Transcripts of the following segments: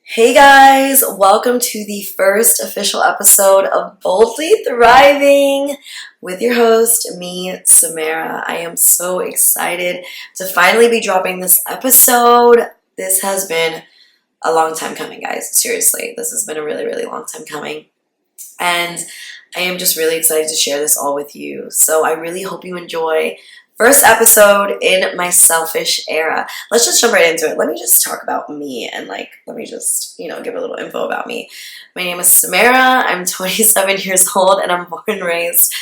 Hey guys, welcome to the first official episode of Boldly Thriving with your host, me, Samara. I am so excited to finally be dropping this episode. This has been a long time coming, guys. Seriously, this has been a really, really long time coming. And I am just really excited to share this all with you. So I really hope you enjoy. First episode in my selfish era. Let's just jump right into it. Let me just talk about me and let me just, give a little info about me. My name is Samara. I'm 27 years old and I'm born and raised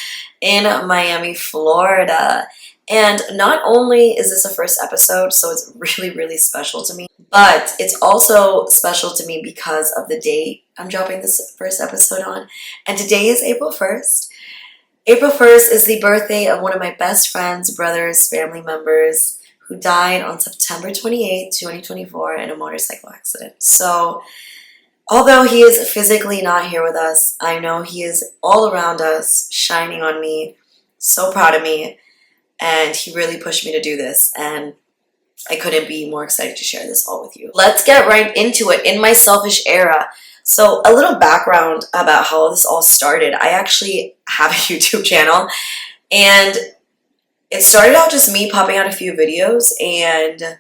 in Miami, Florida. And not only is this a first episode, so it's really, really special to me, but it's also special to me because of the date I'm dropping this first episode on. And today is April 1st. April 1st is the birthday of one of my best friends, brothers, family members who died on September 28th, 2024 in a motorcycle accident. So, although he is physically not here with us, I know he is all around us, shining on me, so proud of me, and he really pushed me to do this, and I couldn't be more excited to share this all with you. Let's get right into it. In my selfish era, so a little background about how this all started. I actually have a YouTube channel, and it started out just me popping out a few videos, and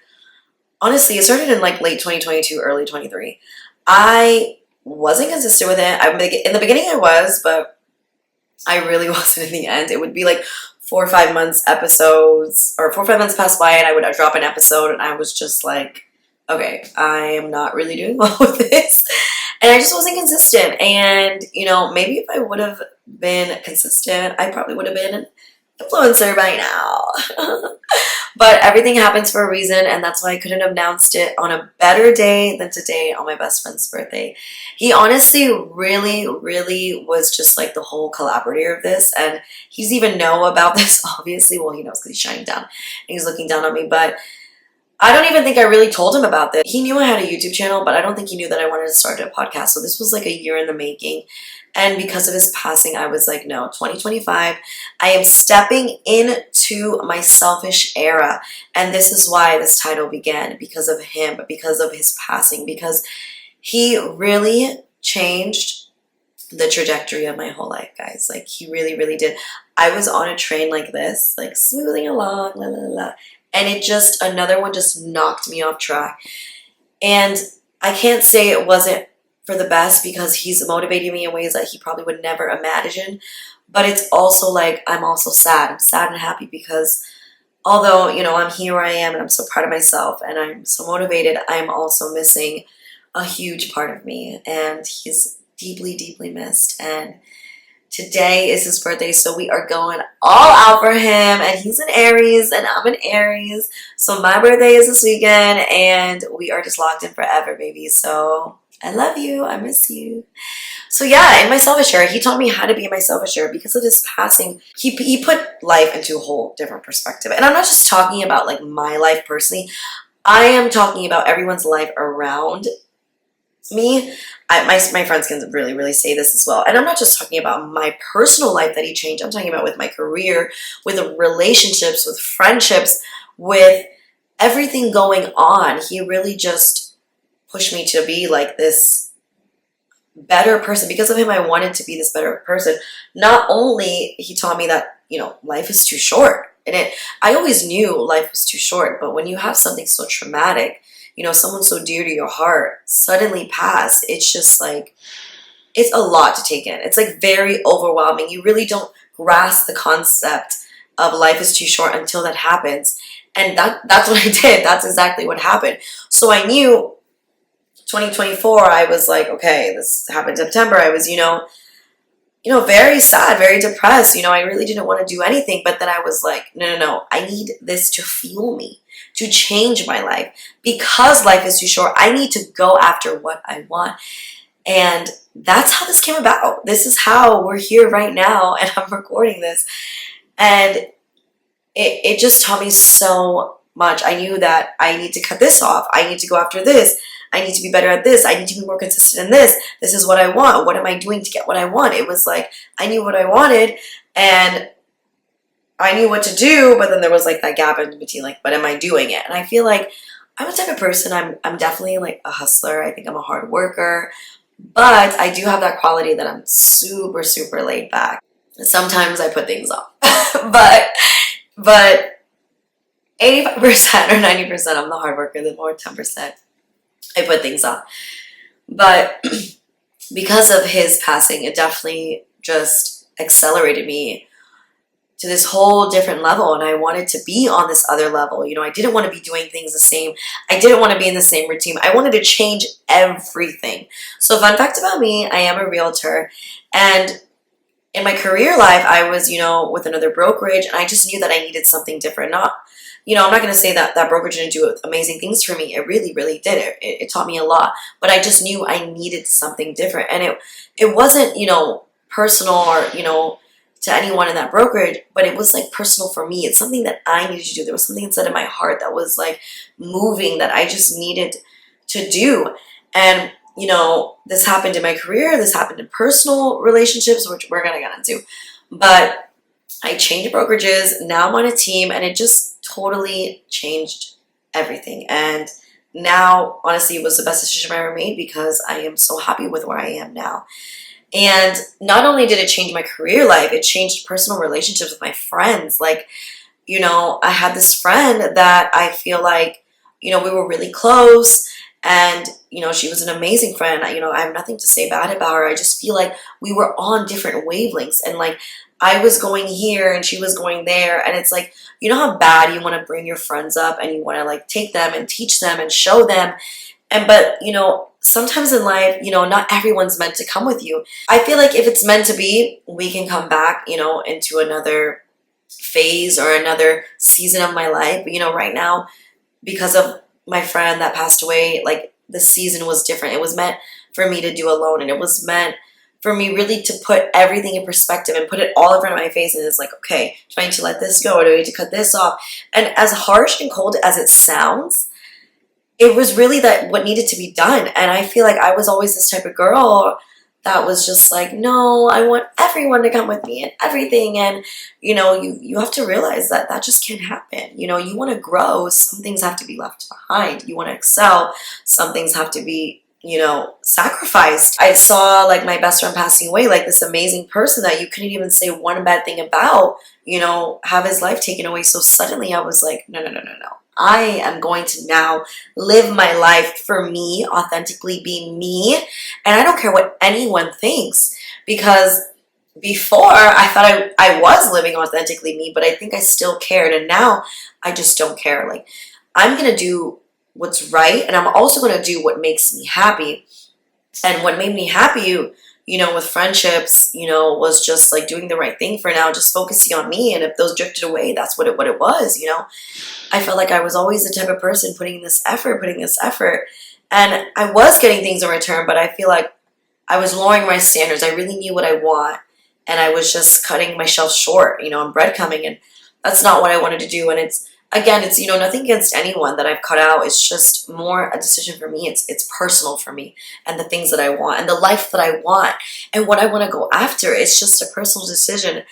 honestly, it started in late 2022, early 23. I wasn't consistent with it. In the beginning I was, but I really wasn't in the end. It would be 4 or 5 months episodes, or 4 or 5 months passed by and I would drop an episode and I was just like, okay, I am not really doing well with this. And I just wasn't consistent. And, maybe if I would have been consistent, I probably would have been an influencer by now. But everything happens for a reason, and that's why I couldn't have announced it on a better day than today on my best friend's birthday. He honestly really, really was just the whole collaborator of this, and he's even know about this, obviously. Well, he knows because he's shining down and he's looking down on me, but I don't even think I really told him about this. He knew I had a YouTube channel, but I don't think he knew that I wanted to start a podcast. So this was a year in the making. And because of his passing, I was like, no, 2025, I am stepping into my selfish era. And this is why this title began, because of him, because of his passing, because he really changed the trajectory of my whole life, guys. He really, really did. I was on a train like this, smoothing along, la, la, la. And another one just knocked me off track. And I can't say it wasn't for the best because he's motivating me in ways that he probably would never imagine. But it's also I'm also sad. I'm sad and happy because although, I'm here where I am and I'm so proud of myself and I'm so motivated, I'm also missing a huge part of me. And he's deeply, deeply missed. And today is his birthday, so we are going all out for him, and he's an Aries, and I'm an Aries, so my birthday is this weekend, and we are just locked in forever, baby, so I love you, I miss you. So yeah, in my selfish era, he taught me how to be in my selfish era. Because of his passing, he put life into a whole different perspective, and I'm not just talking about my life personally, I am talking about everyone's life around me. My friends can really, really say this as well. And I'm not just talking about my personal life that he changed. I'm talking about with my career, with relationships, with friendships, with everything going on. He really just pushed me to be this better person. Because of him, I wanted to be this better person. Not only he taught me that, life is too short. And I always knew life was too short. But when you have something so traumatic, someone so dear to your heart suddenly passed, it's just it's a lot to take in. It's very overwhelming. You really don't grasp the concept of life is too short until that happens. And that's what I did. That's exactly what happened. So I knew 2024, I was okay, this happened in September. I was, very sad, very depressed. I really didn't want to do anything. But then I was no. I need this to fuel me, to change my life. Because life is too short, I need to go after what I want. And that's how this came about. This is how we're here right now, and I'm recording this. And it just taught me so much. I knew that I need to cut this off. I need to go after this. I need to be better at this. I need to be more consistent in this. This is what I want. What am I doing to get what I want? It was I knew what I wanted, and I knew what to do, but then there was that gap in between, but am I doing it? And I feel I'm a type of person, I'm definitely like a hustler. I think I'm a hard worker, but I do have that quality that I'm super, super laid back. Sometimes I put things off, but 85% or 90% I'm the hard worker. The more 10% I put things off. But because of his passing, it definitely just accelerated me to this whole different level, and I wanted to be on this other level. I didn't want to be doing things the same. I didn't want to be in the same routine. I wanted to change everything. So fun fact about me, I am a realtor, and in my career life, I was, with another brokerage, and I just knew that I needed something different. I'm not going to say that that brokerage didn't do amazing things for me. It really, really did. It taught me a lot, but I just knew I needed something different. And it wasn't, personal or, to anyone in that brokerage, but it was like personal for me. It's something that I needed to do. There was something inside of my heart that was like moving that I just needed to do. And, this happened in my career. This happened in personal relationships, which we're going to get into. But I changed brokerages. Now I'm on a team, and it just totally changed everything. And now, honestly, it was the best decision I ever made because I am so happy with where I am now. And not only did it change my career life, it changed personal relationships with my friends. Like, I had this friend that I feel like, we were really close, and, she was an amazing friend. I have nothing to say bad about her. I just feel like we were on different wavelengths, and like I was going here and she was going there. And it's like, how bad you want to bring your friends up and you want to like take them and teach them and show them. But, sometimes in life, not everyone's meant to come with you. I feel like if it's meant to be, we can come back, into another phase or another season of my life. But, right now, because of my friend that passed away, like the season was different. It was meant for me to do alone, and it was meant for me really to put everything in perspective and put it all in front of my face. And it's like, okay, do I need to let this go, or do I need to cut this off? And as harsh and cold as it sounds, it was really that what needed to be done. And I feel like I was always this type of girl that was just like, no, I want everyone to come with me and everything. And, you have to realize that that just can't happen. You want to grow, some things have to be left behind. You want to excel, some things have to be, sacrificed. I saw like my best friend passing away, like this amazing person that you couldn't even say one bad thing about, have his life taken away so suddenly. I was like, no, no, no, no, no. I am going to now live my life for me, authentically be me. And I don't care what anyone thinks, because before I thought I was living authentically me, but I think I still cared. And now I just don't care. Like, I'm going to do what's right. And I'm also going to do what makes me happy. And what made me happy, with friendships, was just like doing the right thing for now, just focusing on me. And if those drifted away, that's what it was. I felt like I was always the type of person putting this effort. And I was getting things in return, but I feel like I was lowering my standards. I really knew what I want, and I was just cutting myself short, and breadcrumbing, and that's not what I wanted to do. And it's nothing against anyone that I've cut out. It's just more a decision for me. It's personal for me, and the things that I want and the life that I want and what I want to go after. It's just a personal decision.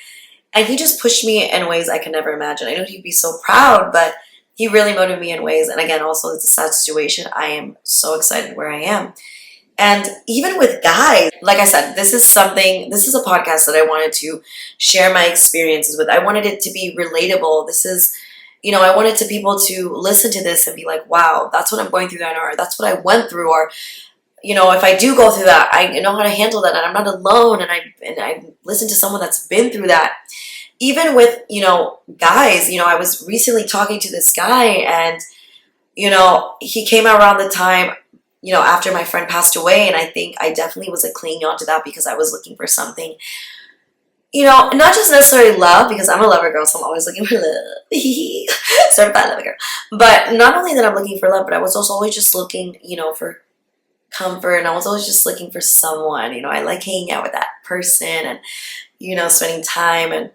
And he just pushed me in ways I could never imagine. I know he'd be so proud, but he really motivated me in ways. And again, also, it's a sad situation. I am so excited where I am. And even with guys, like I said, this is a podcast that I wanted to share my experiences with. I wanted it to be relatable. This is, I wanted people to listen to this and be like, wow, that's what I'm going through, or that's what I went through, or, if I do go through that, I know how to handle that, and I'm not alone, and I listen to someone that's been through that. Even with, guys, I was recently talking to this guy, and, he came out around the time, after my friend passed away, and I think I definitely was like clinging on to that because I was looking for something, not just necessarily love, because I'm a lover girl, so I'm always looking for love. Certified lover girl. But not only that I'm looking for love, but I was also always just looking, for comfort, and I was always just looking for someone. I like hanging out with that person and, spending time. And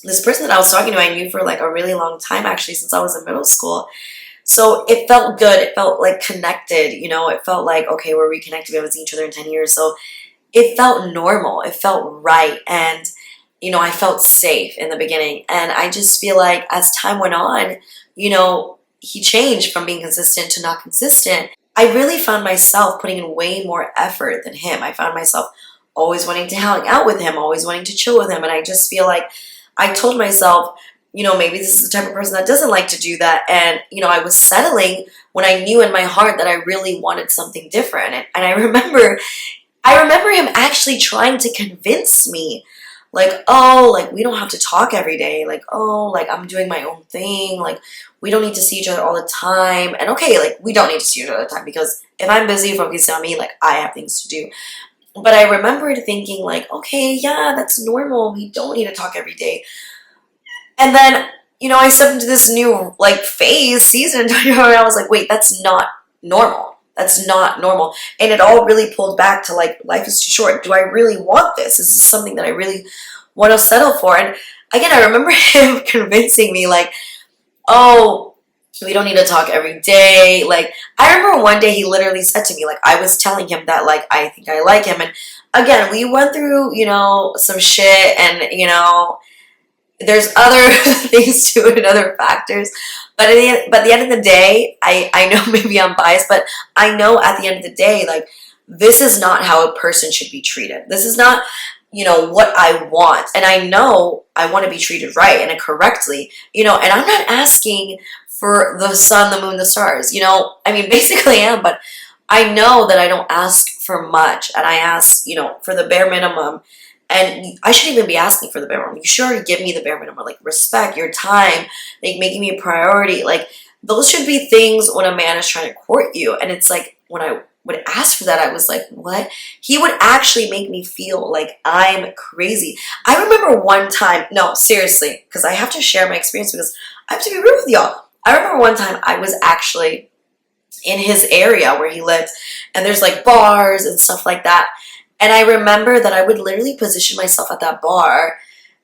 this person that I was talking to, I knew for like a really long time, actually, since I was in middle school. So it felt good. It felt like connected, it felt like, okay, we're reconnected. We haven't seen each other in 10 years. So it felt normal. It felt right. And, I felt safe in the beginning. And I just feel like as time went on, he changed from being consistent to not consistent, I really found myself putting in way more effort than him. I found myself always wanting to hang out with him, always wanting to chill with him. And I just feel like I told myself, maybe this is the type of person that doesn't like to do that. And, I was settling when I knew in my heart that I really wanted something different. And I remember him actually trying to convince me, like, oh, like, we don't have to talk every day. Like, oh, like, I'm doing my own thing. Like, we don't need to see each other all the time. And okay, like, we don't need to see each other all the time because if I'm busy focusing on me, like, I have things to do. But I remembered thinking, like, okay, yeah, that's normal. We don't need to talk every day. And then, I stepped into this new, like, season, where I was like, wait, that's not normal. That's not normal. And it all really pulled back to, like, life is too short. Do I really want this? Is this something that I really want to settle for? And again, I remember him convincing me, like, oh, we don't need to talk every day. Like, I remember one day he literally said to me, like, I was telling him that, like, I think I like him. And again, we went through, some shit and, there's other things to it and other factors. But at the end of the day, I know maybe I'm biased, but I know at the end of the day, like, this is not how a person should be treated. This is not, what I want. And I know I want to be treated right and correctly, and I'm not asking for the sun, the moon, the stars, I mean, basically I am, but I know that I don't ask for much. And I ask, for the bare minimum. And I shouldn't even be asking for the bare minimum. You should already give me the bare minimum, like respect, your time, like making me a priority. Like, those should be things when a man is trying to court you. And it's like, when I would ask for that, I was like, what? He would actually make me feel like I'm crazy. I remember one time, no, seriously, because I have to share my experience because I have to be real with y'all. I remember one time I was actually in his area where he lived, and there's like bars and stuff like that. And I remember that I would literally position myself at that bar,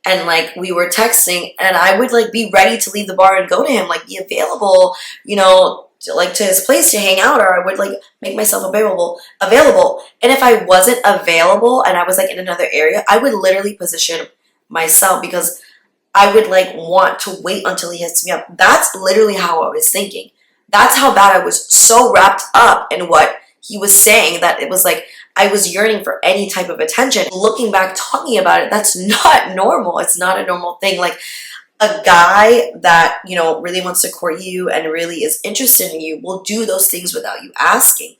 and like we were texting, and I would like be ready to leave the bar and go to him, like be available, like to his place to hang out, or I would like make myself available. And if I wasn't available and I was like in another area, I would literally position myself because I would like want to wait until he hits me up. That's literally how I was thinking. That's how bad I was, so wrapped up in what he was saying that it was like I was yearning for any type of attention. Looking back, talking about it, that's not normal. It's not a normal thing. Like, a guy that, really wants to court you and really is interested in you will do those things without you asking.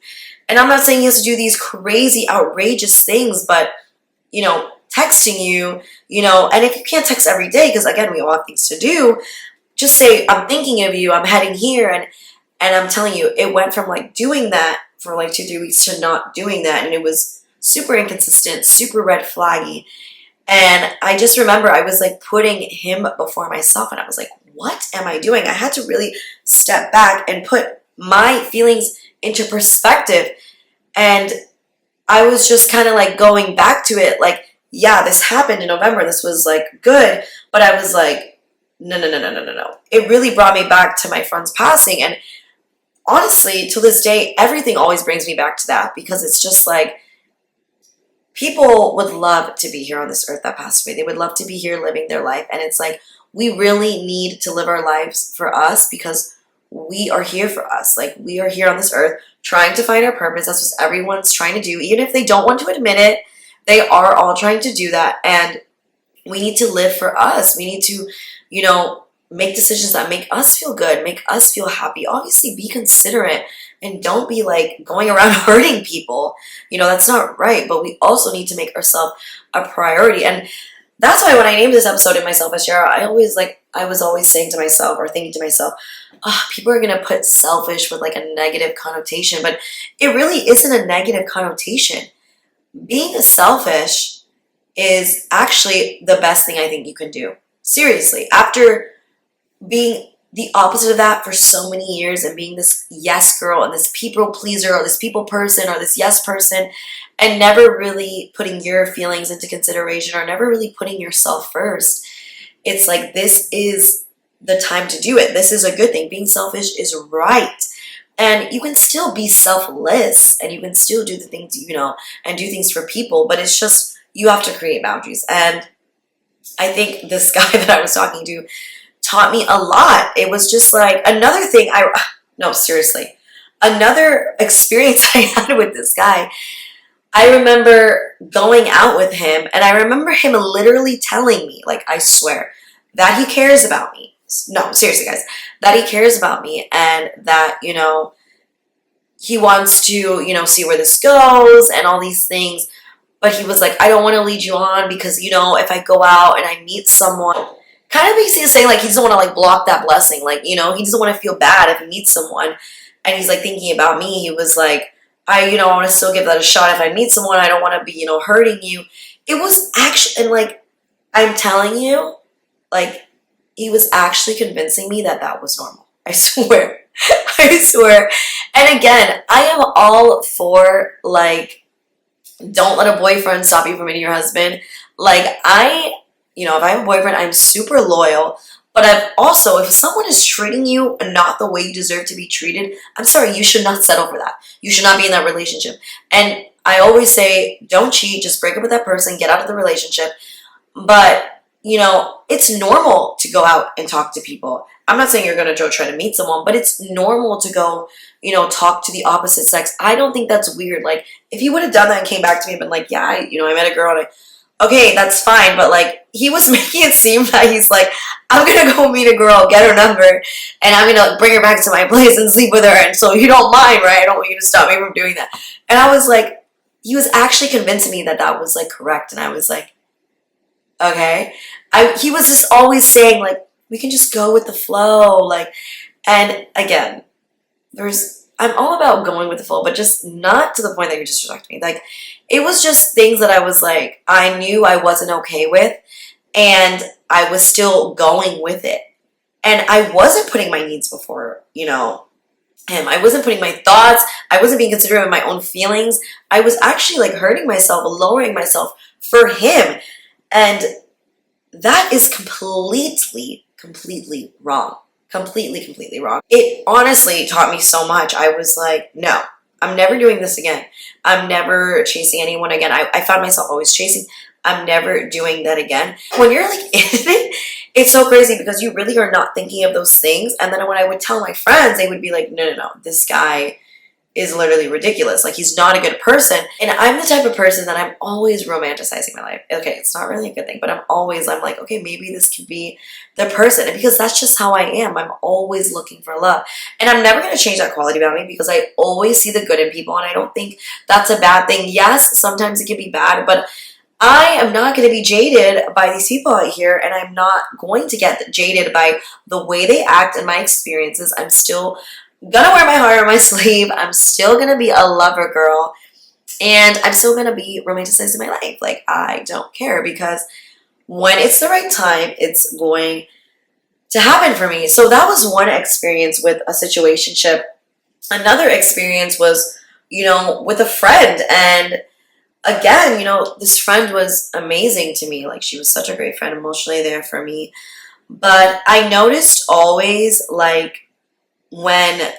And I'm not saying he has to do these crazy, outrageous things, but, texting you, and if you can't text every day, because again, we all have things to do, just say, I'm thinking of you, I'm heading here, and I'm telling you, it went from like doing that for like 2-3 weeks to not doing that, and it was super inconsistent, super red flaggy. And I just remember I was like putting him before myself, and I was like, what am I doing? I had to really step back and put my feelings into perspective. And I was just kind of like going back to it, like, yeah, this happened in November, this was like good, but I was like, no. It really brought me back to my friend's passing. And honestly, to this day, everything always brings me back to that, because it's just like, people would love to be here on this earth that passed away. They would love to be here living their life. And it's like, we really need to live our lives for us, because we are here for us. Like, we are here on this earth trying to find our purpose. That's what everyone's trying to do. Even if they don't want to admit it, they are all trying to do that. And we need to live for us. We need to, make decisions that make us feel good, make us feel happy. Obviously, be considerate and don't be like going around hurting people. That's not right. But we also need to make ourselves a priority. And that's why when I named this episode in myself as Shara, I was always saying to myself, or thinking to myself, people are going to put selfish with like a negative connotation, but it really isn't a negative connotation. Being selfish is actually the best thing I think you can do. Seriously, after being the opposite of that for so many years and being this yes girl and this people pleaser or this people person or this yes person, and never really putting your feelings into consideration or never really putting yourself first, it's like, this is the time to do it. This is a good thing. Being selfish is right. And you can still be selfless and you can still do the things, and do things for people, but it's just, you have to create boundaries. And I think this guy that I was talking to taught me a lot. It was just like another thing. No, seriously, another experience I had with this guy. I remember going out with him, and I remember him literally telling me, like, I swear, that he cares about me. No, seriously, guys, that he cares about me, and that, he wants to, see where this goes and all these things. But he was like, I don't want to lead you on because, if I go out and I meet someone, kind of basically saying, like, he doesn't want to, like, block that blessing. Like, he doesn't want to feel bad if he meets someone and he's, like, thinking about me. He was like, I want to still give that a shot if I meet someone. I don't want to be, hurting you. It was actually, and, like, I'm telling you, like, he was actually convincing me that that was normal. I swear. I swear. And again, I am all for, like, don't let a boyfriend stop you from meeting your husband. Like, if I have a boyfriend, I'm super loyal. But I've also, if someone is treating you not the way you deserve to be treated, I'm sorry, you should not settle for that. You should not be in that relationship. And I always say, don't cheat, just break up with that person, get out of the relationship. But, it's normal to go out and talk to people. I'm not saying you're going to go try to meet someone, but it's normal to go, talk to the opposite sex. I don't think that's weird. Like, if he would have done that and came back to me and been like, yeah, I met a girl and okay, that's fine. But, like, he was making it seem that he's like, I'm going to go meet a girl, get her number, and I'm going to bring her back to my place and sleep with her. And so you don't mind, right? I don't want you to stop me from doing that. And I was like, he was actually convincing me that that was, like, correct. And I was like, okay. He was just always saying, like, we can just go with the flow. Like, and again, I'm all about going with the flow, but just not to the point that you're disrespecting me. Like, it was just things that I was like, I knew I wasn't okay with, and I was still going with it. And I wasn't putting my needs before, him. I wasn't putting my thoughts, I wasn't being considerate of my own feelings. I was actually, like, hurting myself, lowering myself for him. And that is completely wrong. Completely wrong. It honestly taught me so much. I was like, no, I'm never doing this again. I'm never chasing anyone again. I found myself always chasing. I'm never doing that again. When you're, like, in it, it's so crazy because you really are not thinking of those things. And then when I would tell my friends, they would be like, no, this guy is literally ridiculous. Like, he's not a good person. And I'm the type of person that I'm always romanticizing my life. Okay, it's not really a good thing, but I'm like, okay, maybe this could be the person. And because that's just how I am. I'm always looking for love. And I'm never going to change that quality about me because I always see the good in people. And I don't think that's a bad thing. Yes, sometimes it can be bad, but I am not going to be jaded by these people out here. And I'm not going to get jaded by the way they act and my experiences. I'm still gonna wear my heart on my sleeve. I'm still gonna be a lover girl, and I'm still gonna be romanticizing my life. Like, I don't care because when it's the right time, it's going to happen for me. So that was one experience with a situationship. Another experience was, with a friend. And again, this friend was amazing to me. Like, she was such a great friend, emotionally there for me. But I noticed always, like, when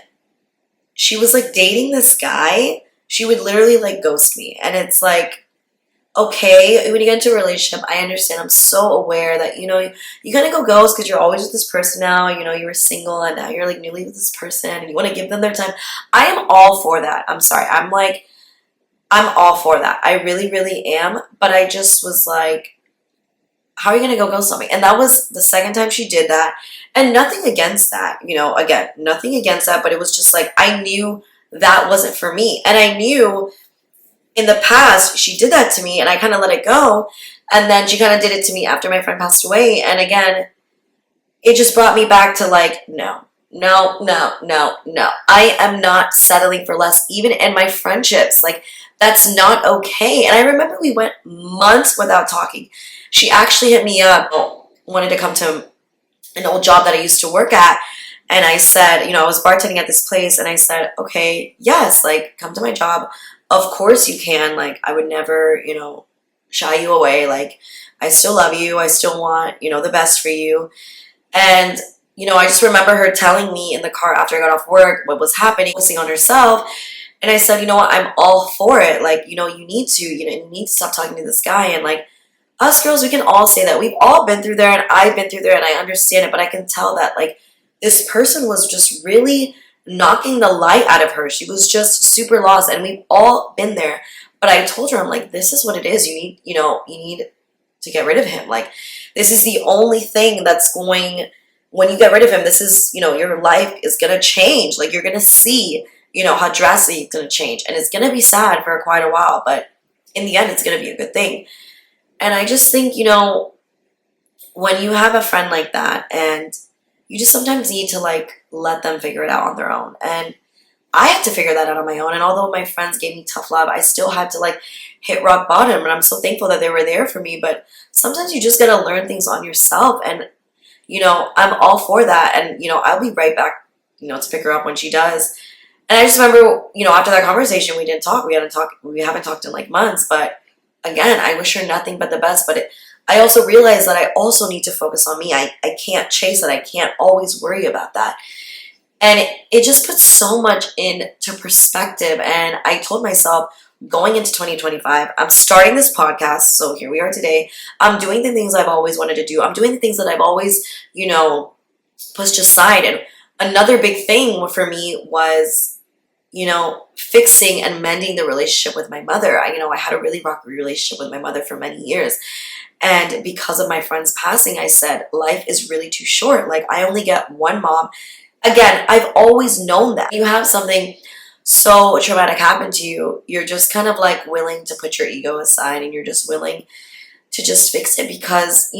she was, like, dating this guy, she would literally, like, ghost me. And it's like, okay, when you get into a relationship, I understand. I'm so aware that, you gotta go ghost because you're always with this person now. You were single and now you're, like, newly with this person and you want to give them their time. I am all for that. I'm sorry. I'm all for that. I really, really am. But I just was like, how are you going to go ghost on me? And that was the second time she did that. And nothing against that, again, nothing against that. But it was just like, I knew that wasn't for me. And I knew in the past she did that to me and I kind of let it go. And then she kind of did it to me after my friend passed away. And again, it just brought me back to, like, no. I am not settling for less, even in my friendships. Like, that's not okay. And I remember we went months without talking. She actually hit me up, wanted to come to an old job that I used to work at. And I said, I was bartending at this place. And I said, okay, yes, like, come to my job. Of course you can. Like, I would never, shy you away. Like, I still love you. I still want, the best for you. And, I just remember her telling me in the car after I got off work what was happening, focusing on herself. And I said, you know what, I'm all for it. Like, you need to stop talking to this guy. And, like, us girls, we can all say that. We've all been through there, and I've been through there, and I understand it, but I can tell that, like, this person was just really knocking the light out of her. She was just super lost, and we've all been there. But I told her, I'm like, this is what it is. You need to get rid of him. Like, this is the only thing that's going, when you get rid of him, this is, your life is going to change. Like, you're going to see, how drastically it's going to change. And it's going to be sad for quite a while, but in the end, it's going to be a good thing. And I just think, when you have a friend like that, and you just sometimes need to, like, let them figure it out on their own. And I had to figure that out on my own. And although my friends gave me tough love, I still had to, like, hit rock bottom. And I'm so thankful that they were there for me. But sometimes you just got to learn things on yourself. And, I'm all for that. And, I'll be right back, to pick her up when she does. And I just remember, after that conversation, we didn't talk. We haven't talked in, like, months. But again, I wish her nothing but the best. But I also realized that I also need to focus on me. I can't chase it. I can't always worry about that. And it just puts so much into perspective. And I told myself, going into 2025, I'm starting this podcast. So here we are today. I'm doing the things I've always wanted to do. I'm doing the things that I've always, pushed aside. And another big thing for me was, fixing and mending the relationship with my mother. I had a really rocky relationship with my mother for many years. And because of my friend's passing, I said, life is really too short. Like, I only get one mom. Again, I've always known that. You have something so traumatic happen to you, you're just kind of like willing to put your ego aside, and you're just willing to just fix it because,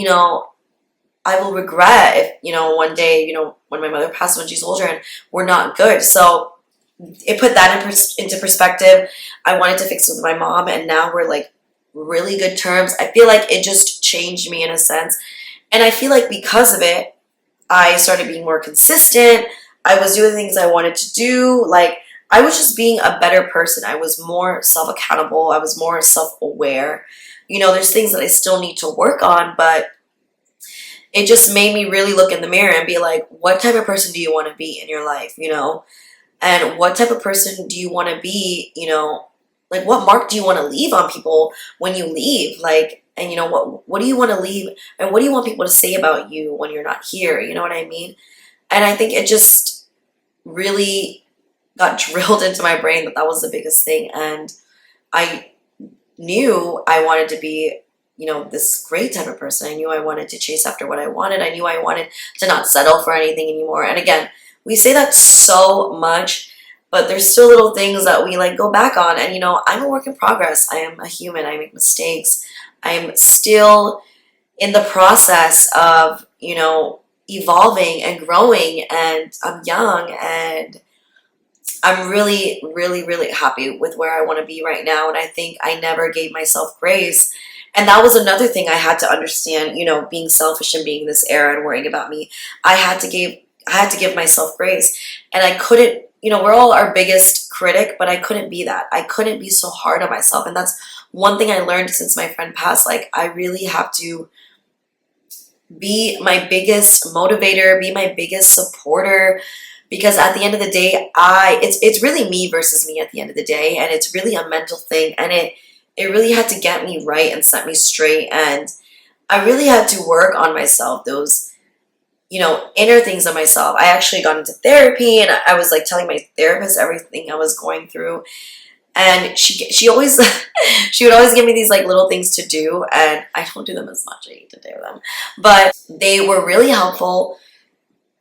I will regret if, one day, when my mother passes when she's older and we're not good. So it put that into perspective. I wanted to fix it with my mom, and now we're like really good terms. I feel like it just changed me in a sense. And I feel like because of it, I started being more consistent. I was doing things I wanted to do. Like, I was just being a better person. I was more self-accountable. I was more self-aware. There's things that I still need to work on, but it just made me really look in the mirror and be like, what type of person do you want to be in your life, And what type of person do you want to be, like, what mark do you want to leave on people when you leave? Like, and what do you want to leave, and what do you want people to say about you when you're not here? You know what I mean? And I think it just really got drilled into my brain that was the biggest thing. And I knew I wanted to be, this great type of person. I knew I wanted to chase after what I wanted. I knew I wanted to not settle for anything anymore. And again, we say that so much, but there's still little things that we like go back on. And, I'm a work in progress. I am a human. I make mistakes. I'm still in the process of, evolving and growing, and I'm young, and I'm really, really, really happy with where I want to be right now. And I think I never gave myself grace. And that was another thing I had to understand, being selfish and being in this era and worrying about me. I had to give myself grace. And I couldn't, we're all our biggest critic, but I couldn't be that. I couldn't be so hard on myself. And that's one thing I learned since my friend passed. Like, I really have to be my biggest motivator, be my biggest supporter, because at the end of the day, it's really me versus me at the end of the day, and it's really a mental thing, and it really had to get me right and set me straight, and I really had to work on myself, those, inner things of myself. I actually got into therapy, and I was like telling my therapist everything I was going through, and she always she would always give me these like little things to do, and I don't do them as much. I need to do them, but they were really helpful,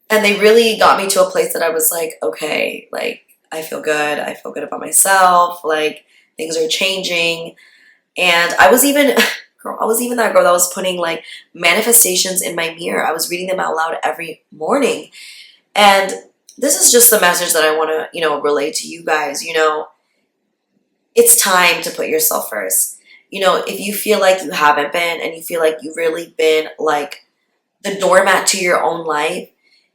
and they really got me to a place that I was like, okay, like, I feel good. I feel good about myself. Like, things are changing, and I was even that girl that was putting like manifestations in my mirror. I was reading them out loud every morning, and this is just the message that I want to relay to you guys. It's time to put yourself first. If you feel like you haven't been, and you feel like you've really been like the doormat to your own life,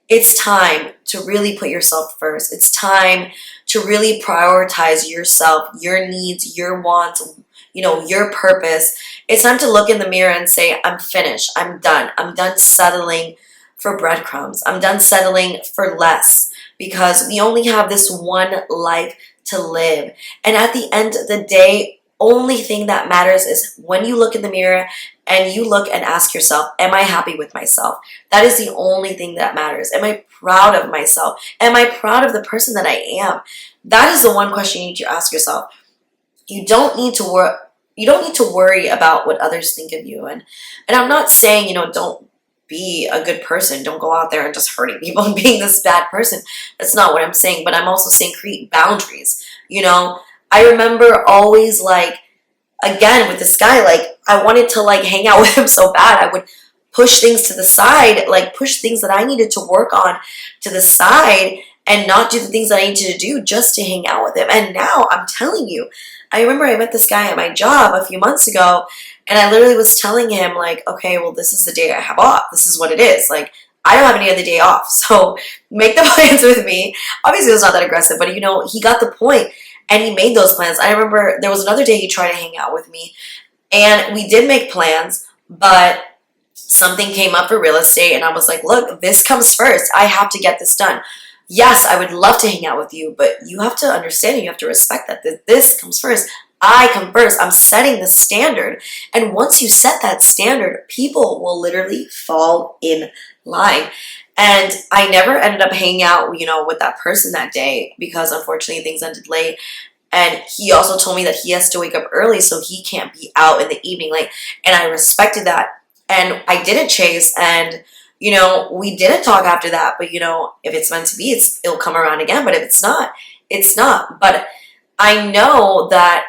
it's time to really put yourself first. It's time to really prioritize yourself, your needs, your wants, your purpose. It's time to look in the mirror and say, I'm finished. I'm done. I'm done settling for breadcrumbs. I'm done settling for less, because we only have this one life to live. And at the end of the day, only thing that matters is when you look in the mirror and you look and ask yourself, am I happy with myself? That is the only thing that matters. Am I proud of myself? Am I proud of the person that I am? That is the one question you need to ask yourself. You don't need to worry. You don't need to worry about what others think of you. And I'm not saying, don't be a good person. Don't go out there and just hurting people and being this bad person. That's not what I'm saying. But I'm also saying create boundaries. I remember always again with this guy, I wanted to hang out with him so bad. I would push things to the side, push things that I needed to work on to the side and not do the things that I needed to do just to hang out with him. And now I'm telling you, I remember I met this guy at my job a few months ago, and I literally was telling him, okay, well, this is the day I have off. This is what it is. I don't have any other day off, so make the plans with me. Obviously, it was not that aggressive, but, he got the point, and he made those plans. I remember there was another day he tried to hang out with me, and we did make plans, but something came up for real estate, and I was like, look, this comes first. I have to get this done. Yes, I would love to hang out with you, but you have to understand, you have to respect that this comes first. I come first. I'm setting the standard. And once you set that standard, people will literally fall in line. And I never ended up hanging out, with that person that day because unfortunately things ended late. And he also told me that he has to wake up early so he can't be out in the evening late. And I respected that. And I didn't chase, and we didn't talk after that, but if it's meant to be, it'll come around again. But if it's not, it's not. But I know that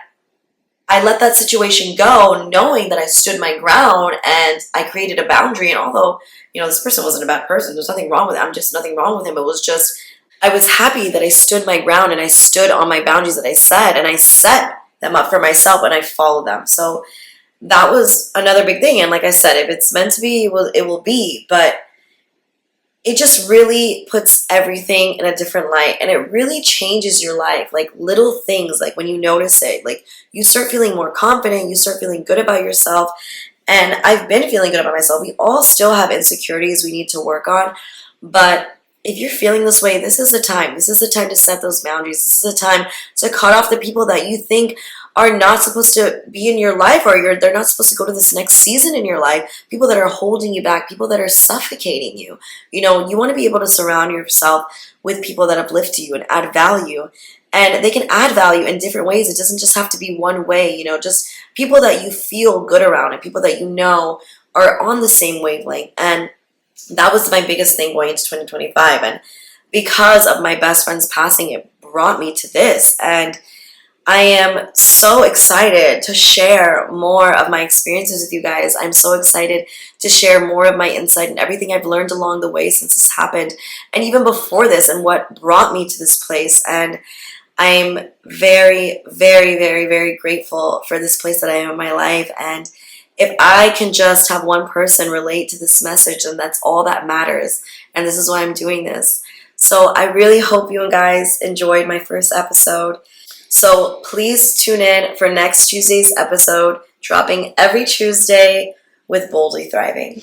I let that situation go, knowing that I stood my ground and I created a boundary. And although, this person wasn't a bad person, there's nothing wrong with him. I'm just nothing wrong with him. It was just, I was happy that I stood my ground and I stood on my boundaries that I set, and I set them up for myself and I followed them. So that was another big thing. And like I said, if it's meant to be, it will be. But it just really puts everything in a different light, and it really changes your life. Little things, when you notice it, you start feeling more confident, you start feeling good about yourself. And I've been feeling good about myself. We all still have insecurities we need to work on, but if you're feeling this way, this is the time. This is the time to set those boundaries. This is the time to cut off the people that you think are not supposed to be in your life, or they're not supposed to go to this next season in your life. People that are holding you back, people that are suffocating you. You want to be able to surround yourself with people that uplift you and add value. And they can add value in different ways. It doesn't just have to be one way, just people that you feel good around and people that are on the same wavelength. And that was my biggest thing going into 2025. And because of my best friend's passing, it brought me to this. And I am so excited to share more of my experiences with you guys. I'm so excited to share more of my insight and everything I've learned along the way since this happened, and even before this, and what brought me to this place. And I'm very, very, very, very grateful for this place that I am in my life. And if I can just have one person relate to this message, then that's all that matters. And this is why I'm doing this. So I really hope you guys enjoyed my first episode. So please tune in for next Tuesday's episode, dropping every Tuesday with Boldly Thriving.